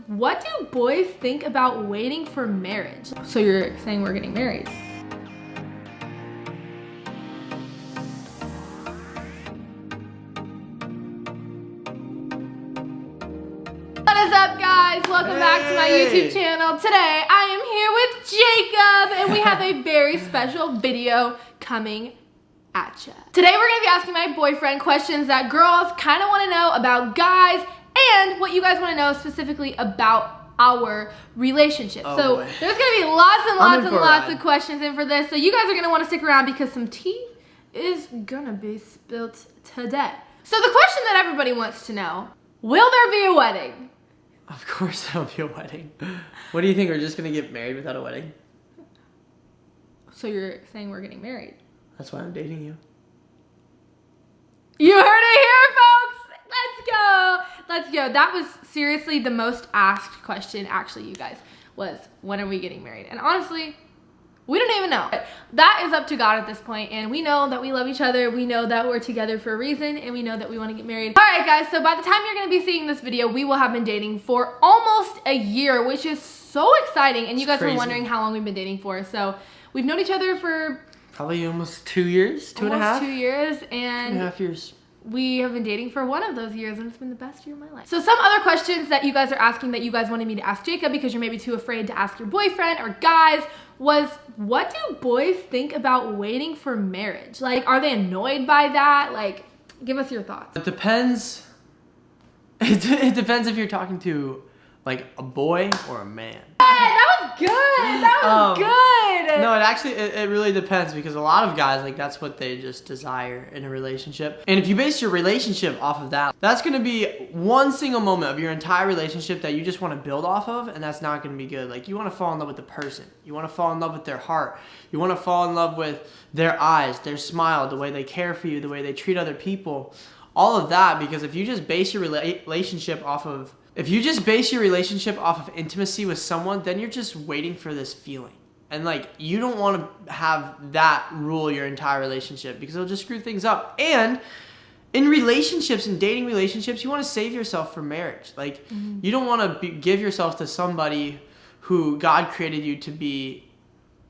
what do boys think about waiting for marriage? So you're saying we're getting married? What is up, guys? Welcome back to my YouTube channel. Today I am here with Jacob and we have a very special video coming at ya. Today we're gonna be asking my boyfriend questions that girls kind of want to know about guys and what you guys want to know specifically about our relationship. There's gonna be lots of questions in for this. So you guys are gonna want to stick around because some tea is gonna be spilt today. So the question that everybody wants to know, will there be a wedding? Of course there'll be a wedding. What do you think, we're just gonna get married without a wedding? So you're saying we're getting married? That's why I'm dating you. You heard it here, folks! Let's go. That was seriously the most asked question, actually, you guys, was when are we getting married? And honestly, we don't even know. That is up to God at this point, and we know that we love each other, we know that we're together for a reason, and we know that we want to get married. All right, guys, so by the time you're going to be seeing this video, we will have been dating for almost a year, which is so exciting, and you guys were wondering how long we've been dating for. So we've known each other for probably almost 2 years, two and a half. 2 years, and 2.5 years. We have been dating for one of those years, and it's been the best year of my life. So some other questions that you guys are asking that you guys wanted me to ask Jacob because you're maybe too afraid to ask your boyfriend or guys was, what do boys think about waiting for marriage? Like, are they annoyed by that? Like, give us your thoughts. It depends. It depends if you're talking to like a boy or a man. That was good. That was good. No, it really depends because a lot of guys, like, that's what they just desire in a relationship. And if you base your relationship off of that, that's going to be one single moment of your entire relationship that you just want to build off of, and that's not going to be good. Like, you want to fall in love with the person. You want to fall in love with their heart. You want to fall in love with their eyes, their smile, the way they care for you, the way they treat other people. All of that, because if you just base your relationship off of intimacy with someone, then you're just waiting for this feeling. And like, you don't want to have that rule your entire relationship because it'll just screw things up. And in relationships, in dating relationships, you want to save yourself for marriage. Like, you don't want to give yourself to somebody who God created you to be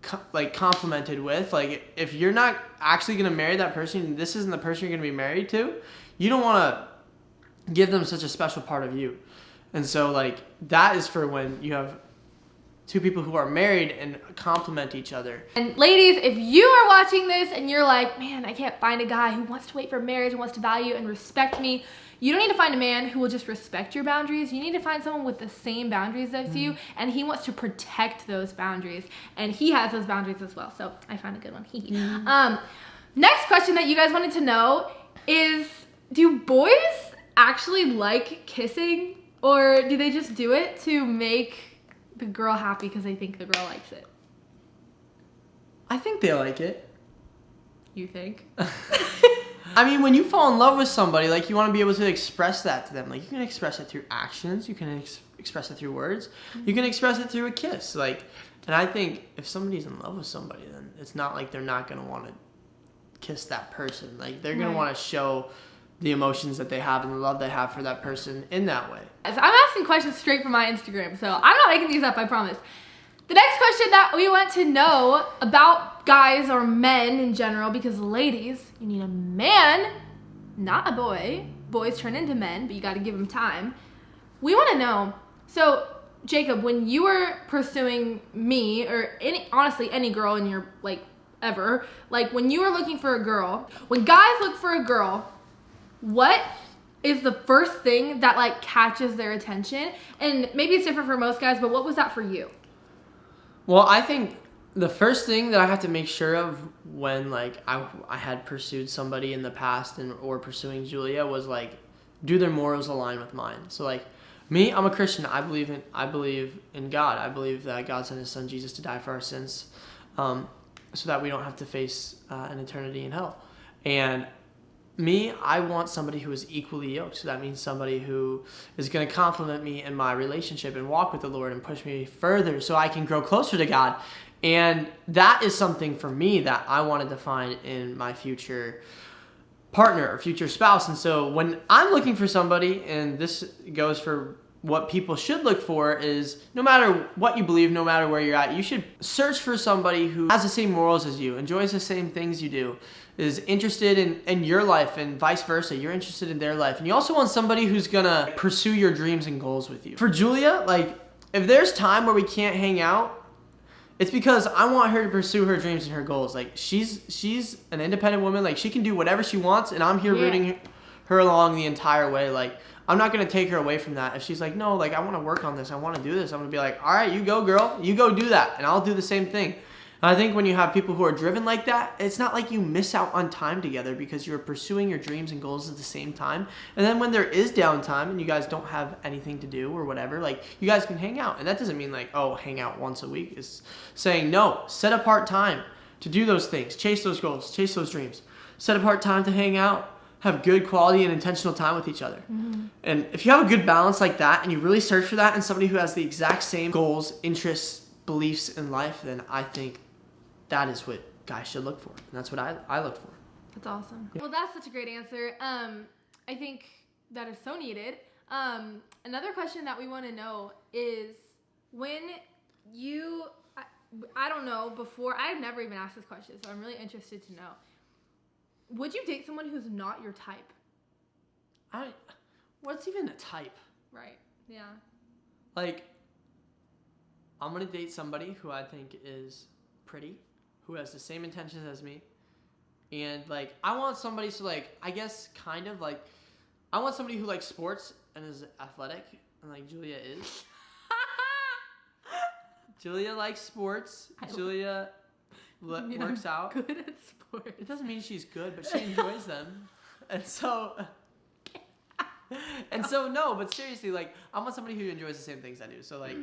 complimented with. Like, if you're not actually going to marry that person, this isn't the person you're going to be married to, you don't want to give them such a special part of you. And so, like, that is for when you have two people who are married and complement each other. And ladies, if you are watching this and you're like, man, I can't find a guy who wants to wait for marriage and wants to value and respect me, you don't need to find a man who will just respect your boundaries. You need to find someone with the same boundaries as you, and he wants to protect those boundaries, and he has those boundaries as well. So I found a good one. Next question that you guys wanted to know is, do boys actually like kissing? Or do they just do it to make the girl happy because they think the girl likes it? I think they like it. You think? I mean, when you fall in love with somebody, like, you want to be able to express that to them. Like, you can express it through actions. You can express it through words. You can express it through a kiss. Like, and I think if somebody's in love with somebody, then it's not like they're not going to want to kiss that person. Like, they're going to want to show the emotions that they have and the love they have for that person in that way. I'm asking questions straight from my Instagram, so I'm not making these up, I promise. The next question that we want to know about guys or men in general, because ladies, you need a man, not a boy. Boys turn into men, but you got to give them time. We want to know, so Jacob, when you were pursuing me, or honestly any girl in your, like, ever, like, when you were looking for a girl, when guys look for a girl, what is the first thing that, like, catches their attention? And maybe it's different for most guys, but what was that for you? Well, I think the first thing that I have to make sure of when, like, I had pursued somebody in the past or pursuing Julia was, like, do their morals align with mine? So, like, me, I'm a Christian. I believe in God. I believe that God sent his son Jesus to die for our sins, so that we don't have to face an eternity in hell. And me, I want somebody who is equally yoked. So that means somebody who is going to compliment me in my relationship and walk with the Lord and push me further so I can grow closer to God. And that is something for me that I wanted to find in my future partner or future spouse. And so when I'm looking for somebody, and this goes for what people should look for is, no matter what you believe, no matter where you're at, you should search for somebody who has the same morals as you, enjoys the same things you do, is interested in your life, and vice versa. You're interested in their life. And you also want somebody who's gonna pursue your dreams and goals with you. For Julia, like, if there's time where we can't hang out, it's because I want her to pursue her dreams and her goals. Like, she's an independent woman. Like, she can do whatever she wants, and I'm here rooting her along the entire way. Like, I'm not going to take her away from that. If she's like, no, like, I want to work on this, I want to do this, I'm going to be like, all right, you go, girl. You go do that, and I'll do the same thing. And I think when you have people who are driven like that, it's not like you miss out on time together because you're pursuing your dreams and goals at the same time. And then when there is downtime and you guys don't have anything to do or whatever, like, you guys can hang out. And that doesn't mean like, oh, hang out once a week. It's saying, no, set apart time to do those things, chase those goals, chase those dreams. Set apart time to hang out, have good quality and intentional time with each other. Mm-hmm. And if you have a good balance like that and you really search for that in somebody who has the exact same goals, interests, beliefs in life, then I think that is what guys should look for. And that's what I look for. That's awesome. Yeah. Well, that's such a great answer. I think that is so needed. Another question that we want to know is when you, I don't know, before, I've never even asked this question, so I'm really interested to know. Would you date someone who's not your type? What's even a type? Right, yeah. Like, I'm going to date somebody who I think is pretty, who has the same intentions as me. And, like, I want somebody to, like, I guess kind of, like, I want somebody who likes sports and is athletic, and, like, Julia is. Julia likes sports. Julia works out. Good at sports. It doesn't mean she's good, but she enjoys them. And so, no, but seriously, like, I want somebody who enjoys the same things I do. So, like,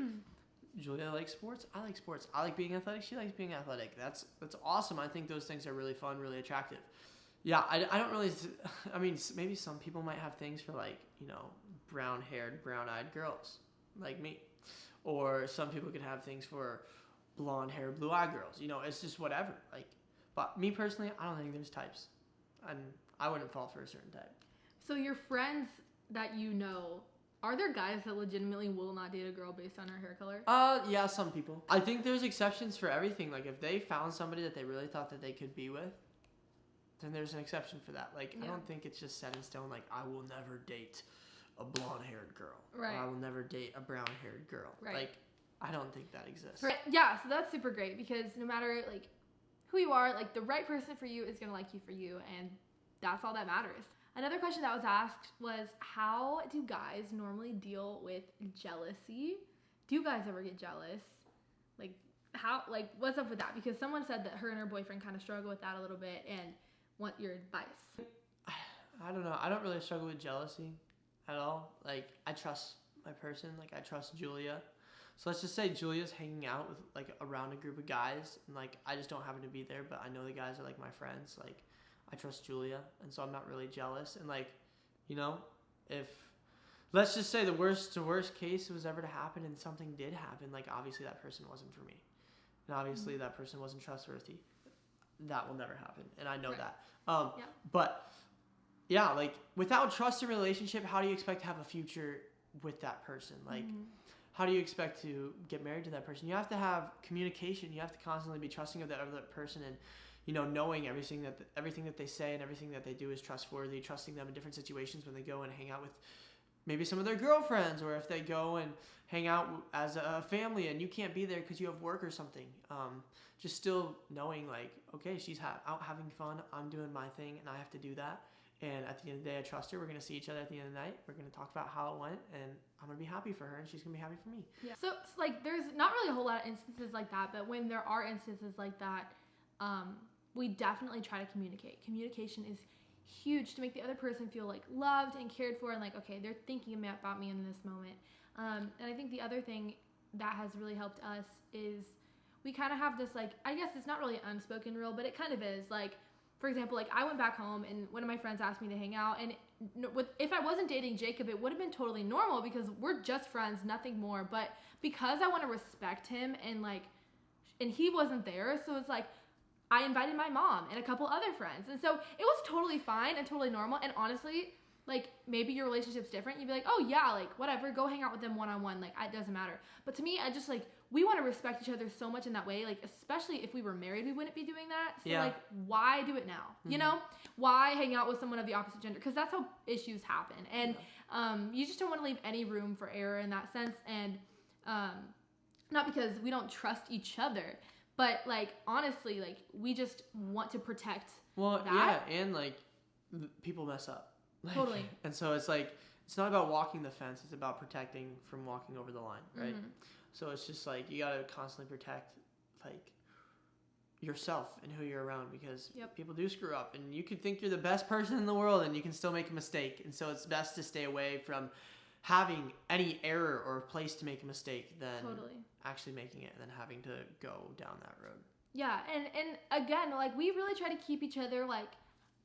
Julia likes sports. I like sports. I like being athletic. She likes being athletic. That's awesome. I think those things are really fun, really attractive. Yeah, I don't really, I mean, maybe some people might have things for, like, you know, brown-haired, brown-eyed girls like me. Or some people could have things for blonde-haired, blue-eyed girls. You know, it's just whatever. Like, but me personally, I don't think there's types. And I wouldn't fall for a certain type. So your friends that you know, are there guys that legitimately will not date a girl based on her hair color? Yeah, some people. I think there's exceptions for everything. Like, if they found somebody that they really thought that they could be with, then there's an exception for that. Like, yeah. I don't think it's just set in stone, like, I will never date a blonde-haired girl. Right. Or I will never date a brown-haired girl. Right. Like, I don't think that exists. Right. Yeah, so that's super great because no matter, like, who you are, like, the right person for you is going to like you for you, and that's all that matters. Another question that was asked was, how do guys normally deal with jealousy? Do you guys ever get jealous? Like, what's up with that? Because someone said that her and her boyfriend kind of struggle with that a little bit and want your advice. I don't know. I don't really struggle with jealousy at all. Like, I trust my person. Like, I trust Julia. So let's just say Julia's hanging out with, like, around a group of guys, and, like, I just don't happen to be there, but I know the guys are, like, my friends. Like, I trust Julia, and so I'm not really jealous. And, like, you know, if, let's just say the worst case was ever to happen and something did happen, like, obviously that person wasn't for me. And obviously that person wasn't trustworthy. That will never happen, and I know that. Yeah. But, yeah, like, without trust in a relationship, how do you expect to have a future with that person? Like, how do you expect to get married to that person? You have to have communication. You have to constantly be trusting of that other person and, you know, knowing everything that they say and everything that they do is trustworthy, trusting them in different situations when they go and hang out with maybe some of their girlfriends, or if they go and hang out as a family and you can't be there because you have work or something. Just still knowing, like, okay, she's out having fun, I'm doing my thing, and I have to do that. And at the end of the day, I trust her. We're going to see each other at the end of the night. We're going to talk about how it went, and I'm going to be happy for her, and she's going to be happy for me. Yeah. So, like, there's not really a whole lot of instances like that, but when there are instances like that, we definitely try to communicate. Communication is huge to make the other person feel, like, loved and cared for, and, like, okay, they're thinking about me in this moment. And I think the other thing that has really helped us is we kind of have this, like, I guess it's not really an unspoken rule, but it kind of is. Like, for example, like, I went back home and one of my friends asked me to hang out, and if I wasn't dating Jacob, it would have been totally normal because we're just friends, nothing more. But because I want to respect him and he wasn't there, so it's like I invited my mom and a couple other friends, and so it was totally fine and totally normal. And honestly, like maybe your relationship's different. You'd be like, oh yeah, like whatever, go hang out with them one-on-one. Like it doesn't matter. But to me, I just like, we want to respect each other so much in that way. Like, especially if we were married, we wouldn't be doing that. So like, why do it now? You know, why hang out with someone of the opposite gender? Because that's how issues happen. And you just don't want to leave any room for error in that sense. And not because we don't trust each other, but like honestly, like we just want to protect that. And like people mess up. Like, Totally. And so it's like, it's not about walking the fence, it's about protecting from walking over the line, right? So it's just like, you gotta constantly protect like yourself and who you're around, because people do screw up, and you could think you're the best person in the world and you can still make a mistake. And so it's best to stay away from having any error or place to make a mistake than actually making it and then having to go down that road. Yeah, and again, like we really try to keep each other like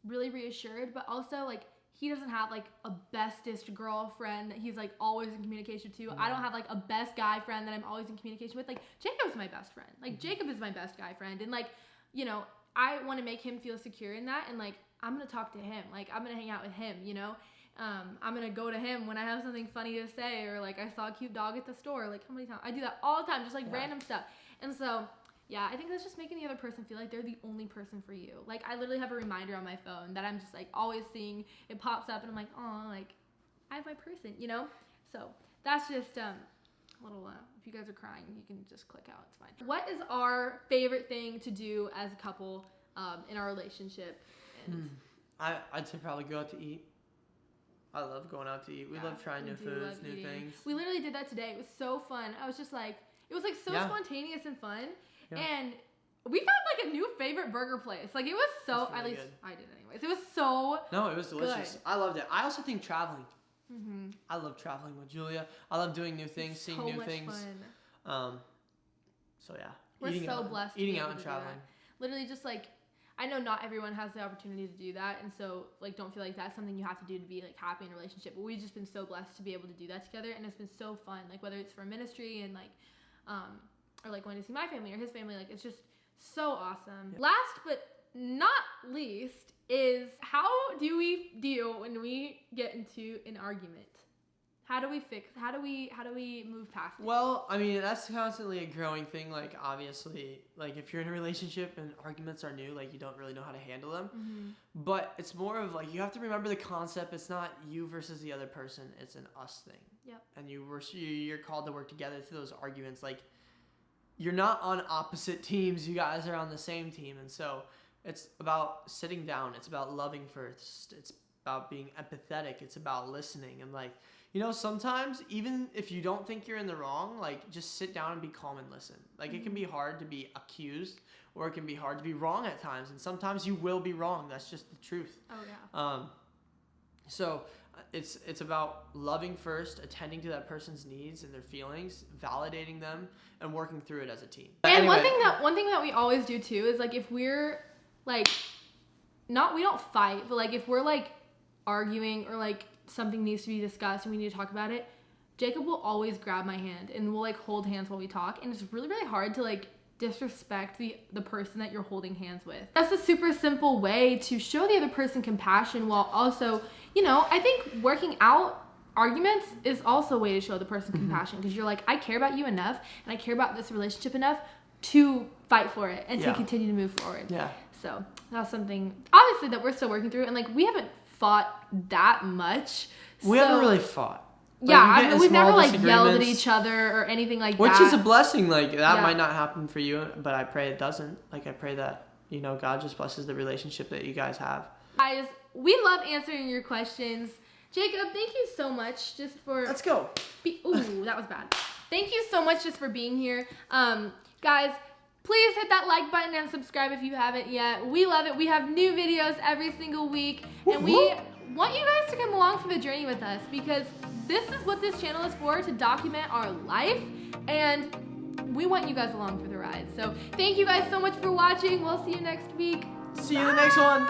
really reassured, but also like he doesn't have like a bestest girlfriend that he's like always in communication to. I don't have like a best guy friend that I'm always in communication with. Like Jacob's my best friend. Like Jacob is my best guy friend. And like, you know, I want to make him feel secure in that. And like, I'm going to talk to him. Like I'm going to hang out with him, you know? I'm going to go to him when I have something funny to say, or like I saw a cute dog at the store. Like how many times? I do that all the time, just like random stuff. And so yeah, I think that's just making the other person feel like they're the only person for you. Like, I literally have a reminder on my phone that I'm just, like, always seeing. It pops up, and I'm like, oh, like, I have my person, you know? So, that's just a little, if you guys are crying, you can just click out. It's fine. What is our favorite thing to do as a couple in our relationship? And I'd say probably go out to eat. I love going out to eat. We love trying new foods, new things. We literally did that today. It was so fun. I was just, like, it was, like, so spontaneous and fun. Yeah. And we found like a new favorite burger place. Like it was so, really at least good. I did anyways. It was so it was delicious. Good. I loved it. I also think traveling. I love traveling with Julia. I love doing new things, seeing new things. Fun. So yeah. We're so blessed. Eating out and traveling. Literally just like, I know not everyone has the opportunity to do that. And so like, don't feel like that's something you have to do to be like happy in a relationship. But we've just been so blessed to be able to do that together. And it's been so fun. Like whether it's for ministry and like, or like going to see my family or his family, like it's just so awesome. Yeah. Last but not least is, how do we deal when we get into an argument? How do we move past it? Well, I mean, that's constantly a growing thing. Like obviously, like if you're in a relationship and arguments are new, like you don't really know how to handle them. But it's more of like, you have to remember the concept. It's not you versus the other person. It's an us thing. Yep. And you're called to work together through those arguments. Like, you're not on opposite teams. You guys are on the same team. And so it's about sitting down. It's about loving first. It's about being empathetic. It's about listening. And like, you know, sometimes even if you don't think you're in the wrong, like just sit down and be calm and listen. Like it can be hard to be accused, or it can be hard to be wrong at times. And sometimes you will be wrong. That's just the truth. Oh yeah. So it's about loving first, attending to that person's needs and their feelings, validating them, and working through it as a team. And anyway, one thing that we always do too is like, if we're like we don't fight, but like if we're like arguing or like something needs to be discussed and we need to talk about it, Jacob will always grab my hand and we'll like hold hands while we talk. And it's really, really hard to like disrespect the person that you're holding hands with. That's a super simple way to show the other person compassion, while also, you know, I think working out arguments is also a way to show the person compassion, because you're like, I care about you enough and I care about this relationship enough to fight for it and to continue to move forward. Yeah. So that's something obviously that we're still working through, and like we haven't fought that much. We haven't really fought. Like, yeah, I mean, we've never like yelled at each other or anything like that. Which is a blessing. Like that might not happen for you, but I pray it doesn't. Like I pray that, you know, God just blesses the relationship that you guys have. Guys, we love answering your questions. Jacob, thank you so much just for... Let's go. Ooh, that was bad. Thank you so much just for being here. Guys, please hit that like button and subscribe if you haven't yet. We love it. We have new videos every single week. And we want you guys to come along for the journey with us, because this is what this channel is for, to document our life. And we want you guys along for the ride. So thank you guys so much for watching. We'll see you next week. See you in the next one.